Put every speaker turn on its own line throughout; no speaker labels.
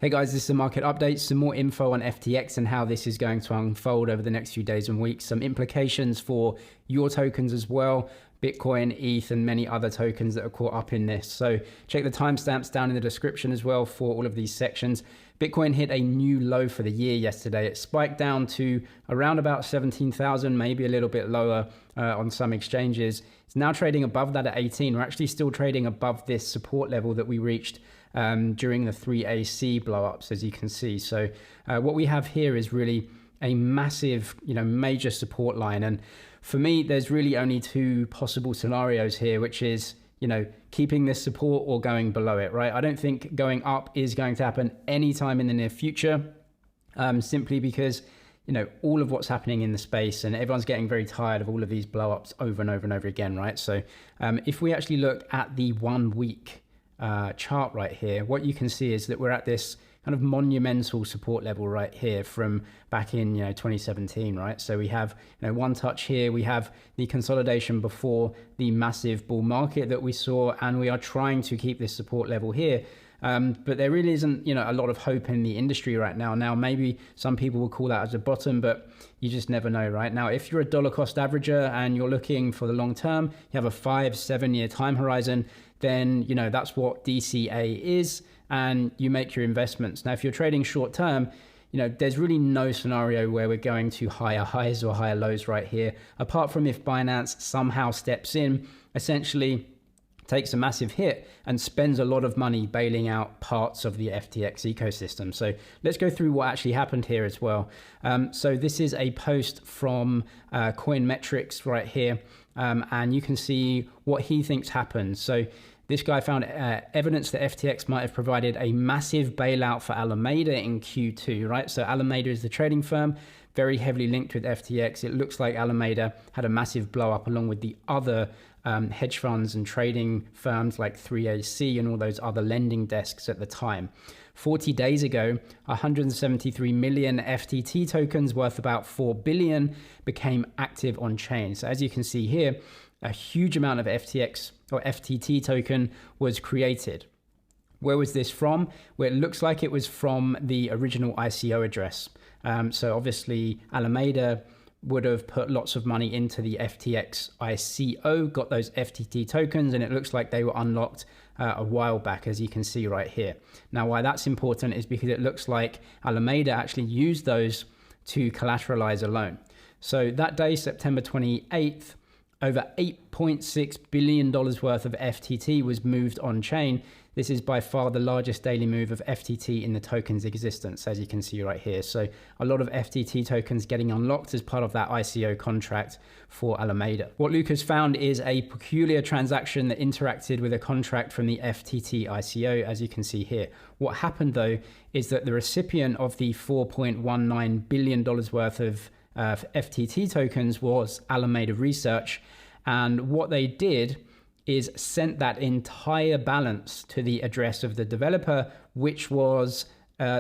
Hey guys, this is a market update, some more info on FTX and how this is going to unfold over the next few days and weeks, some implications for your tokens as well, Bitcoin, ETH, and many other tokens that are caught up in this. So check the timestamps down in the description as well for all of these sections. Bitcoin hit a new low for the year yesterday. It spiked down to around about 17,000, maybe a little bit lower on some exchanges. It's now trading above that at 18. We're actually still trading above this support level that we reached during the 3AC blowups, as you can see. So what we have here is really a massive, major support line. And for me, there's really only two possible scenarios here, which is, keeping this support or going below it, right? I don't think going up is going to happen anytime in the near future, simply because, all of what's happening in the space and everyone's getting very tired of all of these blowups over and over and over again, right? So if we actually look at the 1 week chart right here, what you can see is that we're at this kind of monumental support level right here from back in 2017, right? So we have one touch here, we have the consolidation before the massive bull market that we saw, and we are trying to keep this support level here. But there really isn't a lot of hope in the industry right now. Now maybe some people will call that as a bottom, but you just never know, right? Now if you're a dollar cost averager and you're looking for the long term, you have a 5-7 year time horizon, then that's what DCA is, and you make your investments. Now if you're trading short term, there's really no scenario where we're going to higher highs or higher lows right here, apart from if Binance somehow steps in, essentially takes a massive hit and spends a lot of money bailing out parts of the FTX ecosystem. So let's go through what actually happened here as well. So this is a post from Coinmetrics right here, and you can see what he thinks happened. So this guy found evidence that FTX might have provided a massive bailout for Alameda in Q2, right? So Alameda is the trading firm, very heavily linked with FTX. It looks like Alameda had a massive blow up along with the other hedge funds and trading firms like 3AC and all those other lending desks at the time. 40 days ago, 173 million FTT tokens worth about 4 billion became active on chain. So as you can see here, a huge amount of FTX or FTT token was created. Where was this from? Well, it looks like it was from the original ICO address. So obviously Alameda would have put lots of money into the FTX ICO, got those FTT tokens, and it looks like they were unlocked a while back, as you can see right here. Now, why that's important is because it looks like Alameda actually used those to collateralize a loan. So that day, September 28th, over $8.6 billion worth of FTT was moved on chain. This is by far the largest daily move of FTT in the token's existence, as you can see right here. So a lot of FTT tokens getting unlocked as part of that ICO contract for Alameda. What Lucas found is a peculiar transaction that interacted with a contract from the FTT ICO, as you can see here. What happened though is that the recipient of the $4.19 billion worth of FTT tokens was Alameda Research, and what they did is sent that entire balance to the address of the developer, which was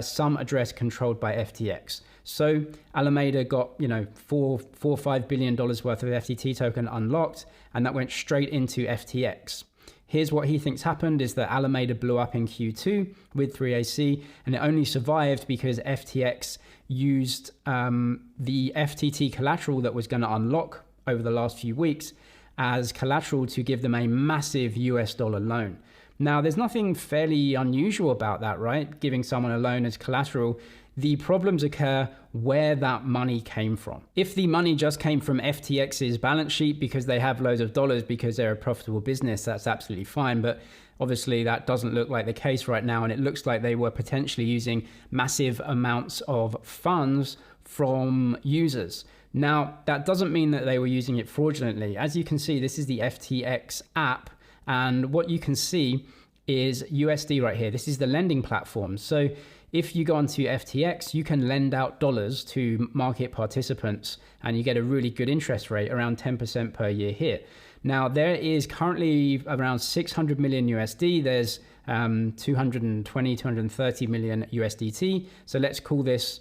some address controlled by FTX. So Alameda got $4-5 billion worth of FTT token unlocked, and that went straight into FTX. Here's what he thinks happened is that Alameda blew up in Q2 with 3AC, and it only survived because FTX used the FTT collateral that was going to unlock over the last few weeks as collateral to give them a massive US dollar loan. Now, there's nothing fairly unusual about that, right? Giving someone a loan as collateral. The problems occur where that money came from. If the money just came from FTX's balance sheet because they have loads of dollars because they're a profitable business, that's absolutely fine. But obviously that doesn't look like the case right now. And it looks like they were potentially using massive amounts of funds from users. Now, that doesn't mean that they were using it fraudulently. As you can see, this is the FTX app. And what you can see is USD right here. This is the lending platform. So if you go onto FTX, you can lend out dollars to market participants and you get a really good interest rate, around 10% per year here. Now, there is currently around 600 million USD. There's 230 million USDT. So let's call this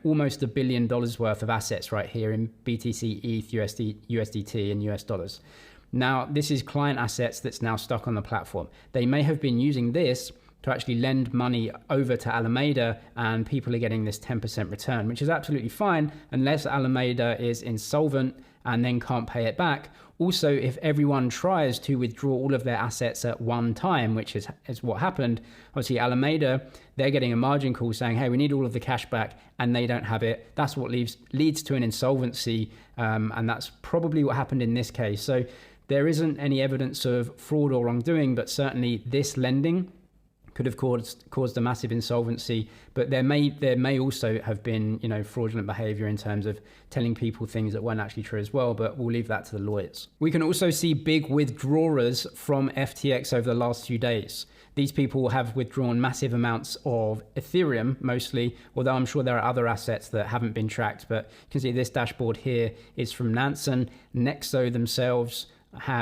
almost $1 billion worth of assets right here in BTC, ETH, USDT, and US dollars. Now, this is client assets that's now stuck on the platform. They may have been using this to actually lend money over to Alameda, and people are getting this 10% return, which is absolutely fine unless Alameda is insolvent and then can't pay it back. Also, if everyone tries to withdraw all of their assets at one time, which is what happened, obviously Alameda, they're getting a margin call saying, hey, we need all of the cash back, and they don't have it. That's what leads to an insolvency, and that's probably what happened in this case. So there isn't any evidence of fraud or wrongdoing, but certainly this lending could have caused a massive insolvency. But there may also have been, fraudulent behavior in terms of telling people things that weren't actually true as well, but we'll leave that to the lawyers. We can also see big withdrawers from FTX over the last few days. These people have withdrawn massive amounts of Ethereum mostly, although I'm sure there are other assets that haven't been tracked. But you can see this dashboard here is from Nansen. Nexo themselves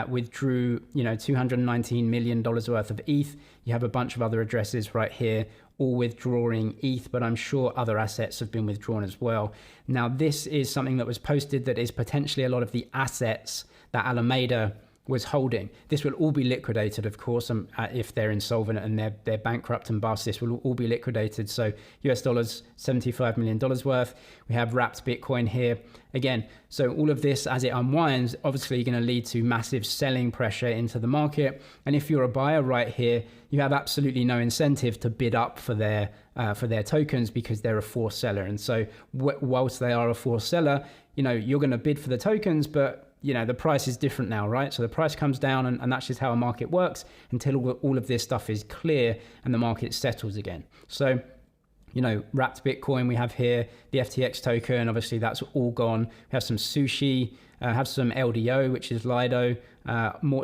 withdrew $219 million worth of ETH. You have a bunch of other addresses right here, all withdrawing ETH, but I'm sure other assets have been withdrawn as well. Now, this is something that was posted that is potentially a lot of the assets that Alameda was holding. This will all be liquidated, of course, if they're insolvent and they're bankrupt and bust. This will all be liquidated. So US dollars, $75 million worth. We have wrapped Bitcoin here. Again, so all of this, as it unwinds, obviously going to lead to massive selling pressure into the market. And if you're a buyer right here, you have absolutely no incentive to bid up for their tokens because they're a forced seller. And so whilst they are a forced seller, you're going to bid for the tokens, but the price is different now, right? So the price comes down, and that's just how a market works until all of this stuff is clear and the market settles again. So, wrapped Bitcoin we have here, the FTX token, obviously that's all gone. We have some Sushi, have some LDO, which is Lido,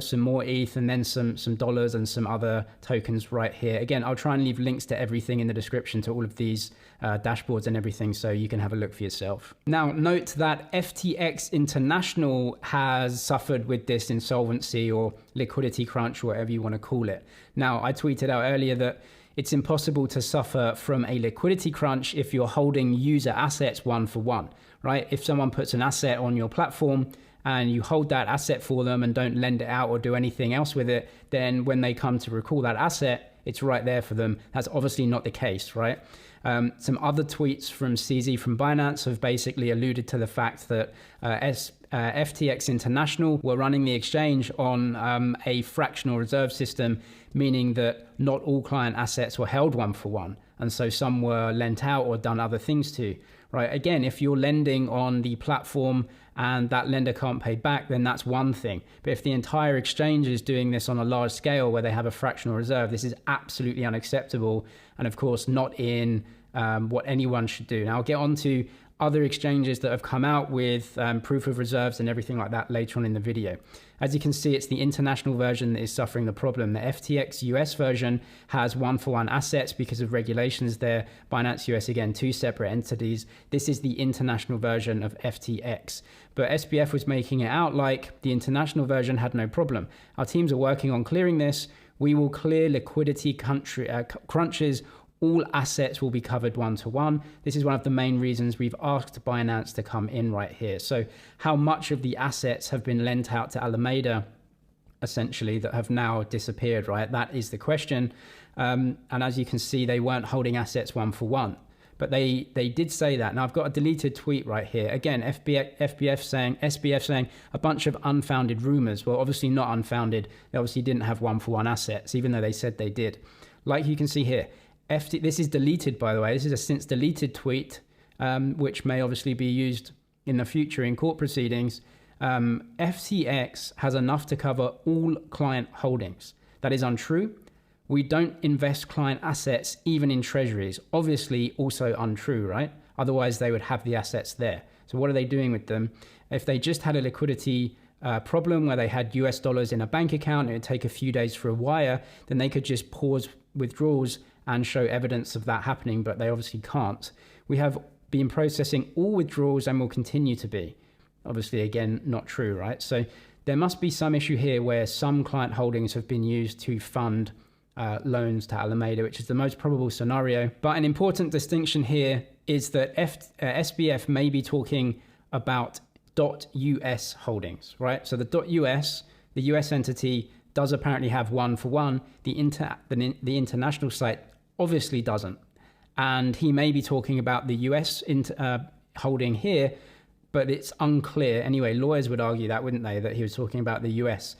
some more ETH, and then some dollars and some other tokens right here. Again, I'll try and leave links to everything in the description to all of these dashboards and everything, so you can have a look for yourself. Now, note that FTX International has suffered with this insolvency or liquidity crunch, or whatever you want to call it. Now, I tweeted out earlier that it's impossible to suffer from a liquidity crunch if you're holding user assets one for one, right? If someone puts an asset on your platform and you hold that asset for them and don't lend it out or do anything else with it, then when they come to recall that asset, it's right there for them. That's obviously not the case, right? Some other tweets from CZ from Binance have basically alluded to the fact that FTX International were running the exchange on a fractional reserve system, meaning that not all client assets were held one for one. And so some were lent out or done other things to, right? Again, if you're lending on the platform and that lender can't pay back, then that's one thing. But if the entire exchange is doing this on a large scale where they have a fractional reserve, this is absolutely unacceptable. And of course, not in what anyone should do. Now, I'll get on to other exchanges that have come out with proof of reserves and everything like that later on in the video. As you can see, it's the international version that is suffering the problem. The FTX US version has one-for-one assets because of regulations there. Binance US, again, two separate entities. This is the international version of FTX. But SBF was making it out like the international version had no problem. Our teams are working on clearing this. We will clear liquidity crunches. All assets will be covered one-to-one. This is one of the main reasons we've asked Binance to come in right here. So how much of the assets have been lent out to Alameda, essentially, that have now disappeared, right? That is the question. And as you can see, they weren't holding assets one-for-one. But they did say that. Now, I've got a deleted tweet right here. Again, SBF saying a bunch of unfounded rumors. Well, obviously not unfounded. They obviously didn't have one-for-one assets, even though they said they did. Like you can see here, this is deleted, by the way. This is a since deleted tweet, which may obviously be used in the future in court proceedings. FTX has enough to cover all client holdings. That is untrue. We don't invest client assets even in treasuries. Obviously also untrue, right? Otherwise they would have the assets there. So what are they doing with them? If they just had a liquidity problem where they had US dollars in a bank account, it would take a few days for a wire, then they could just pause withdrawals and show evidence of that happening, but they obviously can't. We have been processing all withdrawals and will continue to be. Obviously, again, not true, right? So there must be some issue here where some client holdings have been used to fund loans to Alameda, which is the most probable scenario. But an important distinction here is that SBF may be talking about .US holdings, right? So the .US, the US entity, does apparently have one for one. The international site obviously doesn't. And he may be talking about the US holding here, but it's unclear. Anyway, lawyers would argue that, wouldn't they, that he was talking about the US.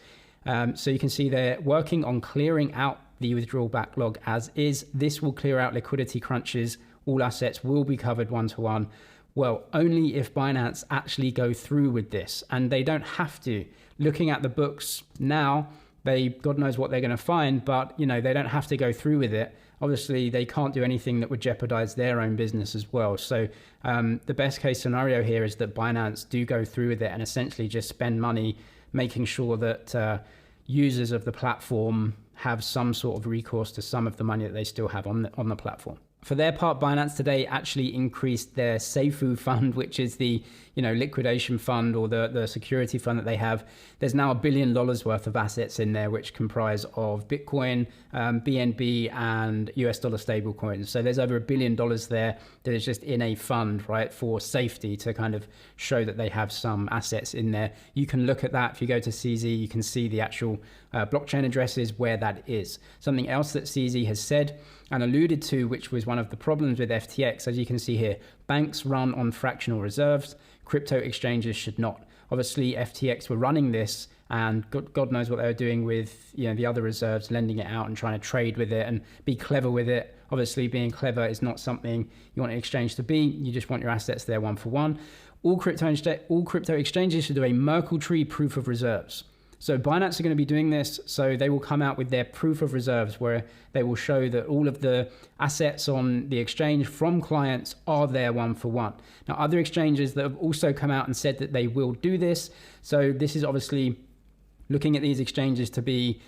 So you can see they're working on clearing out the withdrawal backlog as is. This will clear out liquidity crunches. All assets will be covered one-to-one. Well, only if Binance actually go through with this, and they don't have to. Looking at the books now, God knows what they're going to find, but they don't have to go through with it. Obviously, they can't do anything that would jeopardize their own business as well. So the best case scenario here is that Binance do go through with it and essentially just spend money making sure that users of the platform have some sort of recourse to some of the money that they still have on the platform. For their part, Binance today actually increased their Seifu fund, which is the liquidation fund or the security fund that they have. There's now $1 billion worth of assets in there, which comprise of Bitcoin, BNB, and US dollar stable coins. So there's over $1 billion there that is just in a fund, right, for safety to kind of show that they have some assets in there. You can look at that. If you go to CZ, you can see the actual blockchain addresses where that is. Something else that CZ has said and alluded to, which was one of the problems with FTX, as you can see here, banks run on fractional reserves, crypto exchanges should not. Obviously, FTX were running this, and God knows what they were doing with the other reserves, lending it out and trying to trade with it and be clever with it. Obviously, being clever is not something you want an exchange to be. You just want your assets there one for one. All crypto exchanges should do a Merkle tree proof of reserves. So Binance are going to be doing this. So they will come out with their proof of reserves where they will show that all of the assets on the exchange from clients are there one for one. Now, other exchanges that have also come out and said that they will do this. So this is obviously looking at these exchanges to be,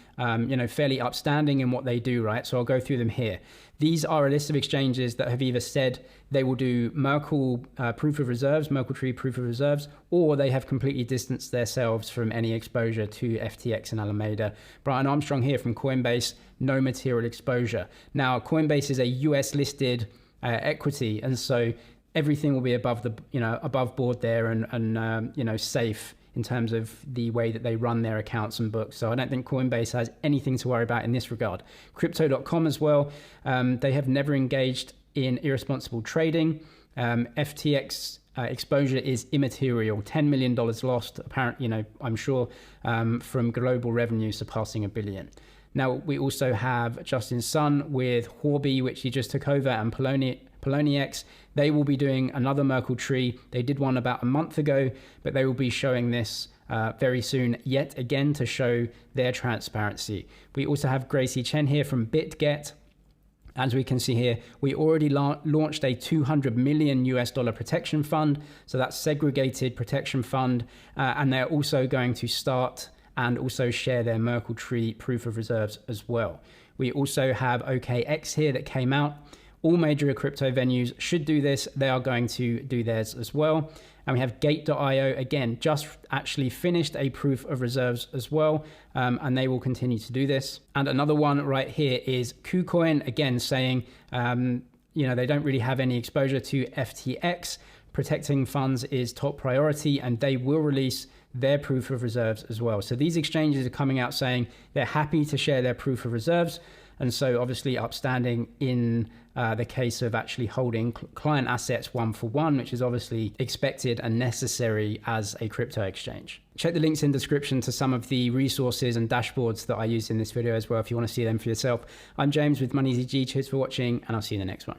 fairly upstanding in what they do, right? So I'll go through them here. These are a list of exchanges that have either said they will do Merkle proof of reserves, Merkle tree proof of reserves, or they have completely distanced themselves from any exposure to FTX and Alameda. Brian Armstrong here from Coinbase, no material exposure. Now, Coinbase is a US listed equity, and so everything will be above board there and safe in terms of the way that they run their accounts and books. So I don't think Coinbase has anything to worry about in this regard. Crypto.com as well, they have never engaged in irresponsible trading. FTX exposure is immaterial, $10 million lost, apparently, I'm sure, from global revenue surpassing $1 billion. Now, we also have Justin Sun with Huobi, which he just took over, and Poloniex. They will be doing another Merkle tree. They did one about a month ago, but they will be showing this very soon yet again to show their transparency. We also have Gracie Chen here from BitGet. As we can see here, we already launched a $200 million US protection fund. So that's segregated protection fund. And they're also going to start and also share their Merkle tree proof of reserves as well. We also have OKX here that came out. All major crypto venues should do this. They are going to do theirs as well. And we have Gate.io, again, just actually finished a proof of reserves as well. And they will continue to do this. And another one right here is KuCoin, again, saying, they don't really have any exposure to FTX. Protecting funds is top priority, and they will release their proof of reserves as well. So these exchanges are coming out saying they're happy to share their proof of reserves. And so obviously upstanding in the case of actually holding client assets one for one, which is obviously expected and necessary as a crypto exchange. Check the links in the description to some of the resources and dashboards that I used in this video as well if you want to see them for yourself. I'm James with MoneyZG. Cheers for watching, and I'll see you in the next one.